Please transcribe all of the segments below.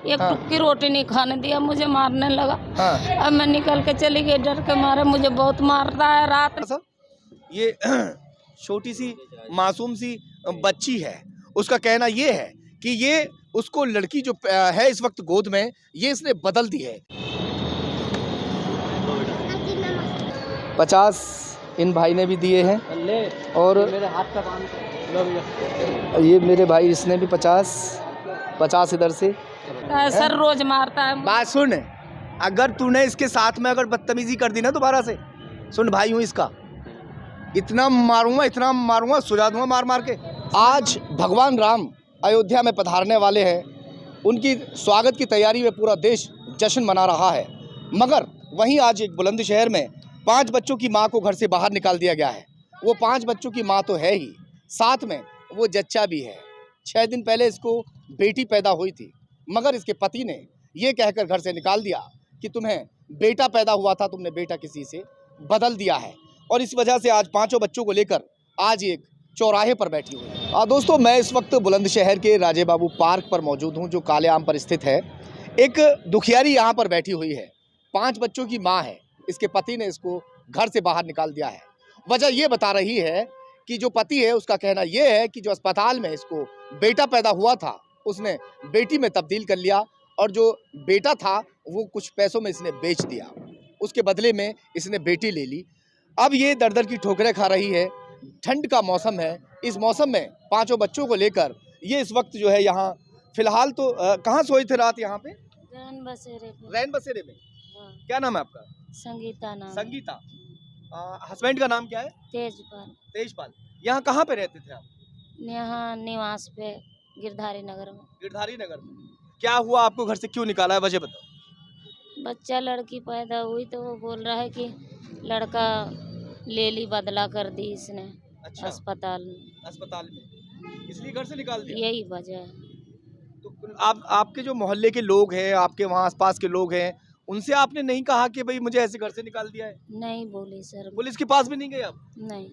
एक हाँ। टुक्की रोटी नहीं खाने दिया, मुझे मारने लगा। हाँ। अब मैं निकल के चली गई, डर के मारे मुझे बहुत मारता है रात। ये छोटी सी मासूम सी बच्ची है, उसका कहना ये है कि ये उसको लड़की जो है इस वक्त गोद में, ये इसने बदल दी है। 50 इन भाई ने भी दिए हैं और मेरे हाथ का बांध ये मेरे भाई इसने भी 50 इधर से। सर रोज मारता है। बात सुन, अगर तूने इसके साथ में अगर बदतमीजी कर दी ना दोबारा से, सुन भाई हूँ इसका, इतना मारूंगा सुझा दूंगा मार मार के। आज भगवान राम अयोध्या में पधारने वाले हैं, उनकी स्वागत की तैयारी में पूरा देश जश्न मना रहा है, मगर वहीं आज एक बुलंदशहर में 5 बच्चों की मां को घर से बाहर निकाल दिया गया है। वो 5 बच्चों की मां तो है ही, साथ में वो जच्चा भी है। 6 दिन पहले इसको बेटी पैदा हुई थी, मगर इसके पति ने ये कहकर घर से निकाल दिया कि तुम्हें बेटा पैदा हुआ था, तुमने बेटा किसी से बदल दिया है। और इस वजह से आज 5 बच्चों को लेकर आज एक चौराहे पर बैठी हुई है। दोस्तों, मैं इस वक्त बुलंदशहर के राजे बाबू पार्क पर मौजूद हूँ, जो काले आम पर स्थित है। एक दुखियारी यहाँ पर बैठी हुई है, 5 बच्चों की माँ है। इसके पति ने इसको घर से बाहर निकाल दिया है। वजह ये बता रही है कि जो पति है उसका कहना ये है कि जो अस्पताल में इसको बेटा पैदा हुआ था, उसने बेटी में तब्दील कर लिया, और जो बेटा था वो कुछ पैसों में इसने बेच दिया, उसके बदले में इसने बेटी ले ली। अब ये दर दर की ठोकरें खा रही है। ठंड का मौसम है, इस मौसम में 5 बच्चों को लेकर ये इस वक्त जो है यहाँ फिलहाल तो कहाँ सोई थे रात? यहाँ पे रैन बसेरे में। हाँ। क्या नाम है आपका? संगीता नाम। संगीता। हस्बैंड का नाम क्या है? तेजपाल। यहाँ कहाँ पे रहते थे आप? यहाँ निवास पे गिरधारी नगर में। गिरधारी नगर में। क्या हुआ, आपको घर से क्यों निकाला है, वजह बताओ। बच्चा लड़की पैदा हुई तो वो बोल रहा है कि लड़का ले ली, बदला कर दी इसने। अच्छा। अस्पताल में, इसलिए घर से निकाल दिया। यही वजह है। तो आपके जो मोहल्ले के लोग हैं, आपके वहाँ आसपास के लोग हैं, उनसे आपने नहीं कहा कि भाई मुझे ऐसे घर से निकाल दिया है? नहीं बोली सर। पुलिस के पास भी नहीं गए आप? नहीं।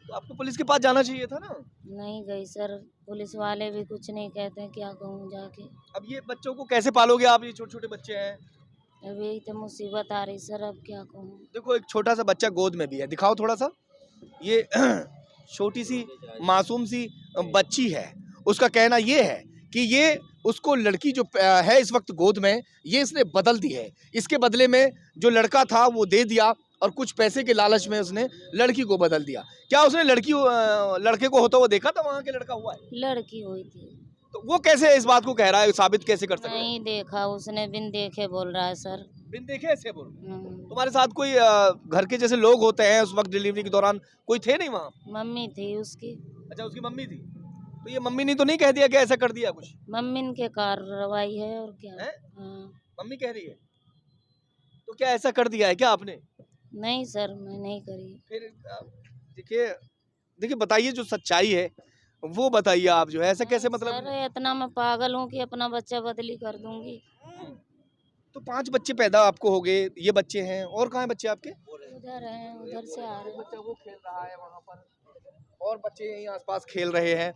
तो आपको पुलिस के पास जाना चाहिए था ना। नहीं गई सर, पुलिस वाले भी कुछ नहीं कहते हैं, क्या कहूँ जाके। अब ये बच्चों को कैसे पालोगे आप? ये छोटे छोटे बच्चे हैं। अभी तो मुसीबत आ रही सर, अब क्या कहूँ। देखो, एक छोटा सा बच्चा गोद में भी है, दिखाओ थोड़ा सा। ये छोटी सी मासूम सी बच्ची है, उसका कहना ये है कि ये उसको लड़की जो है इस वक्त गोद में, ये इसने बदल दी है। इसके बदले में जो लड़का था वो दे दिया, और कुछ पैसे के लालच में उसने लड़की को बदल दिया। क्या उसने लड़के को होता हुआ देखा था? वहाँ के लड़का हुआ है, लड़की हुई थी। तो वो कैसे इस बात को कह रहा है, साबित कैसे कर सकता है? नहीं देखा उसने, बिन देखे बोल रहा है सर। बिन देखे ऐसे बोल? तुम्हारे साथ कोई घर के जैसे लोग होते हैं, उस वक्त डिलीवरी के दौरान कोई थे नहीं वहाँ? मम्मी थी उसकी। अच्छा, उसकी मम्मी थी। तो ये मम्मी ने तो नहीं कह दिया कि ऐसा कर दिया कुछ? मम्मी के कार्रवाई है और क्या है? मम्मी कह रही है। तो क्या ऐसा कर दिया है क्या आपने? नहीं सर, मैं नहीं करी। फिर देखिए बताइए, जो सच्चाई है वो बताइए आप। जो है ऐसा कैसे, मतलब सर इतना मैं पागल हूँ कि अपना बच्चा बदली कर दूंगी। तो 5 बच्चे पैदा आपको हो गए, ये बच्चे हैं, और कहाँ हैं बच्चे आपके? उधर हैं, उधर से आ रहे हैं। बच्चा वो खेल रहा है वहाँ पर, और बच्चे यहीं आसपास खेल रहे हैं।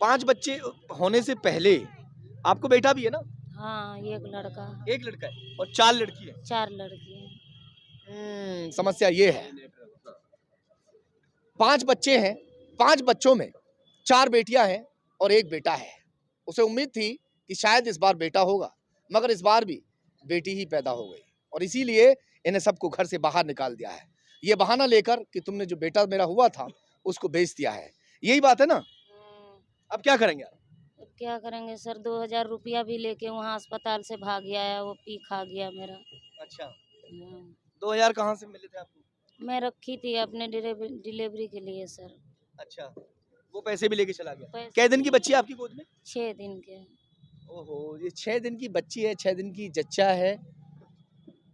5 बच्चे होने से पहले आपको बेटा भी है ना? हाँ, एक लड़का है और 4 लड़की है। 4 लड़की है। समस्या ये है, 5 बच्चे हैं, 5 बच्चों में 4 बेटियां हैं और 1 बेटा है। उसे उम्मीद थी कि शायद इस बार बेटा होगा, मगर इस बार भी बेटी ही पैदा हो गई, और इसीलिए इन्हें सबको घर से बाहर निकाल दिया है, ये बहाना लेकर कि तुमने जो बेटा मेरा हुआ था उसको बेच दिया है। यही बात है ना? अब क्या करेंगे आप? अब क्या करेंगे सर, 2000 रुपया भी लेके वहाँ अस्पताल से भाग गया है, वो पी खा गया मेरा। अच्छा, 2000 कहाँ से मिले थे आपको? मैं रखी थी अपने डिलीवरी के लिए सर। अच्छा, वो पैसे भी लेके चला गया। कै दिन की बच्ची है आपकी गोद में? 6 दिन के। ओहो, ये 6 दिन की बच्ची है, 6 दिन की जच्चा है,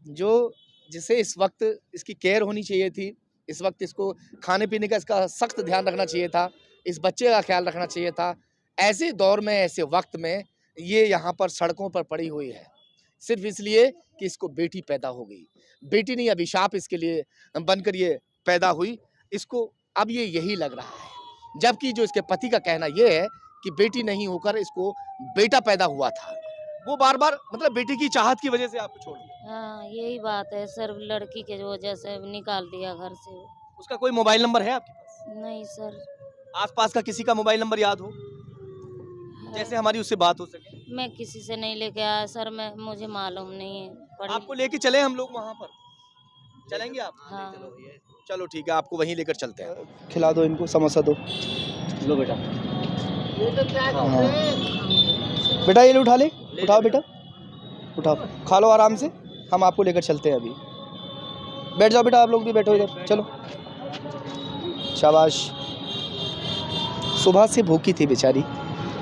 जो जिसे इस वक्त इसकी केयर होनी चाहिए थी। इस वक्त इसको खाने पीने का इसका सख्त ध्यान रखना चाहिए था, इस बच्चे का ख्याल रखना चाहिए था। ऐसे दौर में, ऐसे वक्त में ये यहाँ पर सड़कों पर पड़ी हुई है, सिर्फ इसलिए कि इसको बेटी पैदा हो गई। बेटी नहीं, अभिशाप इसके लिए बनकर ये पैदा हुई। इसको अब ये यही लग रहा है, जबकि जो इसके पति का कहना ये है कि बेटी नहीं होकर इसको बेटा पैदा हुआ था। वो बार बार मतलब बेटी की चाहत की वजह से आपको छोड़ दिया। हाँ यही बात है सर, लड़की के वजह से निकाल दिया घर से। उसका कोई मोबाइल नंबर है आपके पास? नहीं सर। आसपास का किसी का मोबाइल नंबर याद हो जैसे हमारी उससे बात हो सके? मैं किसी से नहीं लेके आया सर, मुझे मालूम नहीं है। आपको लेके चले हम लोग वहाँ पर, चलेंगे आप? हाँ। चलो ठीक है, आपको वहीं लेकर चलते हैं। खिला दो इनको, समोसा दो। लो बेटा। हाँ। बेटा ये ले उठा ले, उठाओ बेटा, उठाओ, खा लो आराम से, हम आपको लेकर चलते हैं अभी। बैठ जाओ बेटा, आप लोग भी बैठो इधर, चलो। शाबाश। सुबह से भूखी थी बेचारी,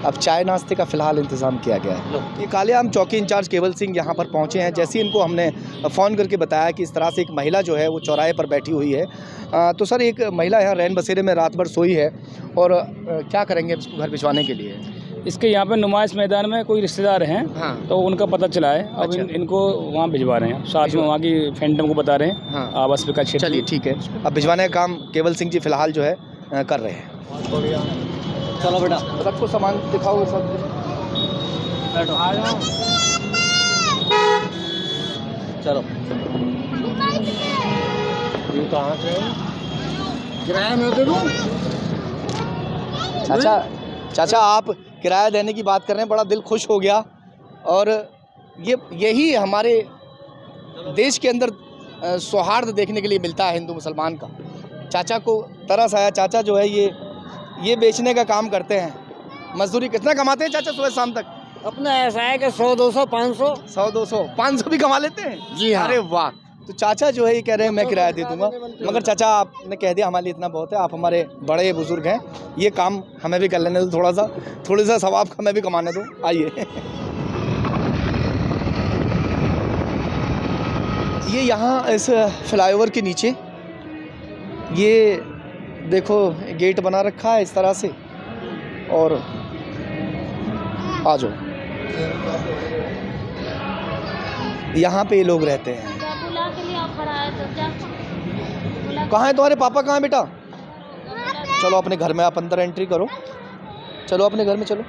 अब चाय नाश्ते का फ़िलहाल इंतज़ाम किया गया है। ये कालेआम चौकी इंचार्ज केवल सिंह यहाँ पर पहुँचे हैं। जैसे ही इनको हमने फ़ोन करके बताया कि इस तरह से एक महिला जो है वो चौराहे पर बैठी हुई है, तो सर एक महिला यहाँ रैन बसेरे में रात भर सोई है और क्या करेंगे इसको घर भिजवाने के लिए? इसके यहाँ पे नुमाइश मैदान में कोई रिश्तेदार हैं, हाँ। तो उनका पता चला है। अब अच्छा। इनको वहाँ भिजवा रहे हैं, साथ में वहाँ की फैंटम को बता रहे हैं। हाँ। आवास विकास क्षेत्र। चलिए ठीक है, अब भिजवाने का काम केवल सिंह जी फ़िलहाल जो है कर रहे हैं। चलो बेटा, सबको सामान दिखाओ, सब बैठो, आ जाओ, चलो। ये कहाँ से किराया में दे दूँ? चाचा आप किराया देने की बात कर रहे हैं, बड़ा दिल खुश हो गया। और यही हमारे देश के अंदर सौहार्द देखने के लिए मिलता है हिंदू मुसलमान का। चाचा को तरस आया, चाचा जो है ये बेचने का काम करते हैं। मजदूरी कितना कमाते हैं चाचा सुबह शाम तक? अपना ऐसा है कि 100 200 500 100 200 500 भी कमा लेते हैं? जी हाँ। अरे वाह। तो चाचा जो है ये कह रहे हैं मैं किराया दे दूंगा, मगर चाचा आपने कह दिया हमारे लिए इतना बहुत है, आप हमारे बड़े बुजुर्ग हैं, ये काम हमें भी कर लेने दो, थोड़ा सा सवाब हमें भी कमाने दो, आइए। ये यहाँ इस फ्लाईओवर के नीचे ये देखो गेट बना रखा है इस तरह से, और आ जाओ, यहाँ पे ये लोग रहते हैं। कहाँ है तुम्हारे पापा, कहाँ है बेटा? चलो अपने घर में आप अंदर एंट्री करो, चलो अपने घर में चलो।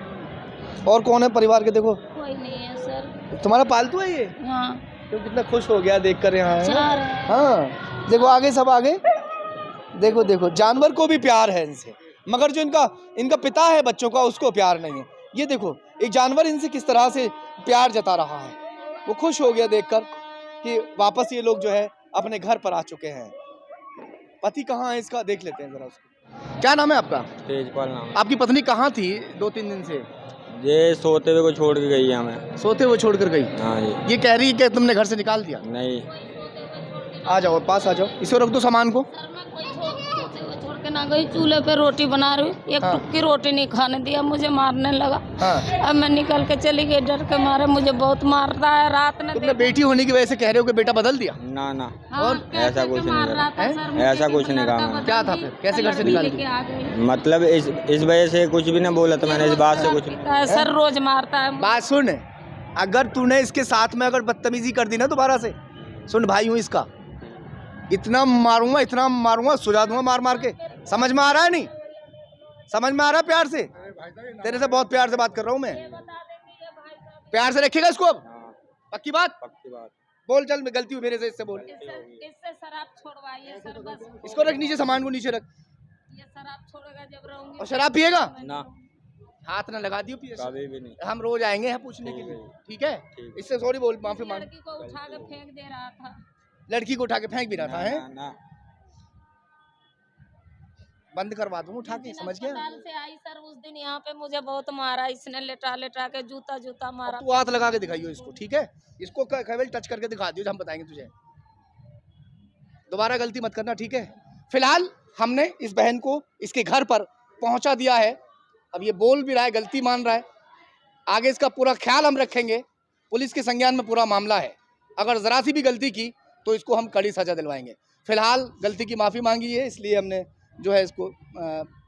और कौन है परिवार के? देखो कोई नहीं है सर। तुम्हारा पालतू है ये? हाँ। तो कितना खुश हो गया देख कर यहाँ है। चार है। हाँ देखो आगे, सब आगे देखो, जानवर को भी प्यार है इनसे, मगर जो इनका पिता है बच्चों का, उसको प्यार नहीं है। ये देखो एक जानवर इनसे किस तरह से प्यार जता रहा है। वो खुश हो गया देखकर कि वापस ये लोग जो है अपने घर पर आ चुके हैं। पति कहाँ है इसका, देख लेते हैं जरा उसको। क्या नाम है आपका? तेजपाल नाम है। आपकी पत्नी कहाँ थी 2-3 दिन से? ये सोते हुए को छोड़ के गई है हमें। सोते हुए छोड़ कर गई? हाँ जी। ये कह रही है कि तुमने घर से निकाल दिया? नहीं। आ जाओ पास, आ जाओ, इसको रख दो सामान को। सर मैं कोई छोड़ के ना गई, चूल्हे पे रोटी बना रही हूँ, एक हाँ। टुक्की रोटी नहीं खाने दिया, मुझे मारने लगा। हाँ। अब मैं निकल के चली गई, डर के मारे मुझे बहुत मारता है। रात में तुमने बेटी होने की वजह से कह रहे हो कि बेटा बदल दिया? ना ना। हाँ, और कैसे ऐसा कुछ के नहीं मार करा। रहा था हैं? सर, मुझे ऐसा कि कुछ नहीं लड़का कहा मैंने। बदल क्या था दी, फिर? कैसे घर से निकाल लेके दिया? आ गई। मतलब इस वजह से कुछ भी ना बोला था मैंने, इस बात से कुछ। पीता है सर, रोज मारता है। बात सुन, अगर तूने इसके साथ में अगर बदतमीजी कर दी ना दोबारा से, सुन भाई हूँ इसका, इतना मारूंगा सुझा दूंगा मार के। समझ में आ रहा है? नहीं समझ में आ रहा है? प्यार से, तेरे से बहुत प्यार से बात कर रहा हूँ मैं, प्यार से रखेगा इसको अब? पक्की बात? पक्की बात। बोल चल, मैं गलती हुई मेरे से, इससे बोल। इससे शराब छोड़वाइए सर बस। इसको रख नीचे, सामान को नीचे रख। ये शराब छोड़ेगा जब रहूंगी। और शराब पिएगा? ना, हाथ ना लगा दियो पिए। कभी भी नहीं। हम रोज आएंगे यहाँ पूछने के लिए, ठीक है? इससे सॉरी बोल, माफी मांग। लड़की को उठा के फेंक दे रहा था। लड़की को उठा के फेंक भी रहा था, है? ना, ना। बंद करवा दूँ उठा के, समझ गया? अस्पताल से आई सर, उस दिन यहाँ पे मुझे बहुत मारा, इसने लेटा के जूता मारा। तू हाथ लगा के दिखाइयो इसको, ठीक है? इसको केवल टच करके दिखा दियो, हम बताएंगे तुझे। दोबारा गलती मत करना, ठीक है? फिलहाल हमने इस बहन को इसके घर पर पहुंचा दिया है। अब ये बोल भी रहा है, गलती मान रहा है। आगे इसका पूरा ख्याल हम रखेंगे, पुलिस के संज्ञान में पूरा मामला है। अगर ज़रा सी भी गलती की तो इसको हम कड़ी सजा दिलवाएंगे। फिलहाल गलती की माफ़ी मांगी है, इसलिए हमने जो है इसको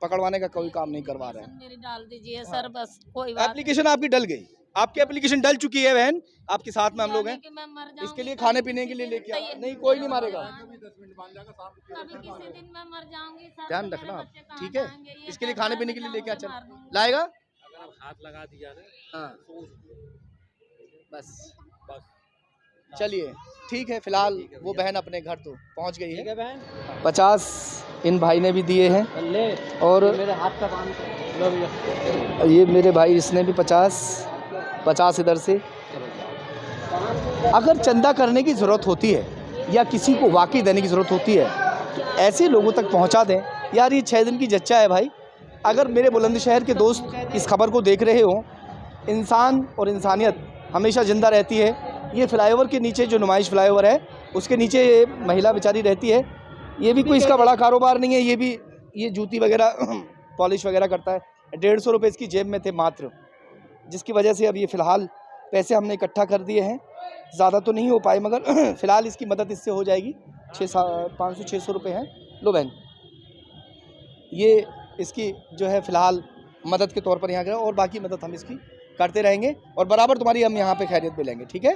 पकड़वाने का कोई काम नहीं करवा रहे हैं। मेरी डाल दीजिए सर, बस कोई बात एप्लीकेशन आपकी डल गई, आपकी एप्लीकेशन डल चुकी है बहन, आपके साथ में हम लोग हैं। कि मैं मर जाऊंगी इसके लिए सर, खाने पीने के लिए लेके आ। नहीं, कोई नहीं मारेगा। कभी किसी दिन मैं मर जाऊंगी सर, ध्यान तो रखना मेरे आप, बच्चे कहाँ ठीक है? जाएंगे? ये इसके लिए कहता खाने है पीने मैं के लिए जाऊंगी लेके आ, तो चल मार दूंगी। लाएगा। अगर आप हाथ लगा दिया ना हाँ तो बस चलिए ठीक है, फिलहाल वो बहन अपने घर तो पहुंच गई है। 50 इन भाई ने भी दिए हैं और मेरे हाथ का काम ये मेरे भाई इसने भी 50 इधर से। अगर चंदा करने की ज़रूरत होती है या किसी को वाकई देने की ज़रूरत होती है तो ऐसे लोगों तक पहुंचा दें। यार ये 6 दिन की जच्चा है भाई। अगर मेरे बुलंदशहर के दोस्त इस खबर को देख रहे हों, इंसान और इंसानियत हमेशा ज़िंदा रहती है। ये फ्लाईओवर के नीचे जो नुमाइश फ्लाईओवर है उसके नीचे ये महिला बेचारी रहती है। ये भी कोई इसका बड़ा कारोबार नहीं है, ये जूती वगैरह पॉलिश वगैरह करता है। 150 रुपये इसकी जेब में थे मात्र, जिसकी वजह से अब ये फ़िलहाल पैसे हमने इकट्ठा कर दिए हैं। ज़्यादा तो नहीं हो पाए मगर फ़िलहाल इसकी मदद इससे हो जाएगी। 500-600 रुपये हैं। लो बहन, ये इसकी जो है फ़िलहाल मदद के तौर पर यहाँ गया और बाकी मदद हम इसकी करते रहेंगे और बराबर तुम्हारी हम यहाँ पे खैरियत भी लेंगे, ठीक है।